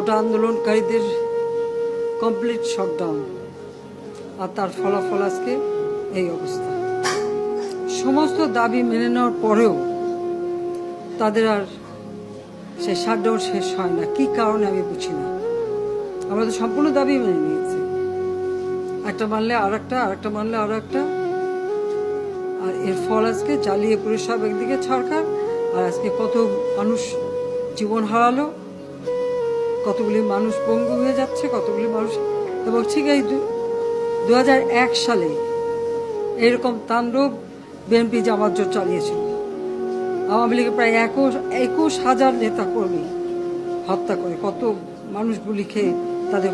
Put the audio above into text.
কোটা আন্দোলনকারীদের complete shutdown, আর তার ফলাফল আজকে এই অবস্থা। সমস্ত দাবি মেনে নেওয়ার পরেও তাদের আর সে শাটডাউন শেষ হয় না। কি কারণে আমি বুঝি না। আমরা তো সম্পূর্ণ দাবি মেনে নিয়েছি, একটা মানলে আর একটা, আর একটা মানলে আরো একটা, আর এর ফল আজকে জ্বালিয়ে পুরে সব একদিকে সরকার, আর আজকে কত মানুষ জীবন হারালো, কতগুলি মানুষ পঙ্গু হয়ে যাচ্ছে, কতগুলি মানুষ। এবং ঠিক এই 2001 সালে এরকম তাণ্ডব বিএনপি জামাত জোট চালিয়েছিল। আওয়ামী লীগের প্রায় 21,000 নেতা কর্মী হত্যা করে, কত মানুষ গুলি খেয়ে তাদের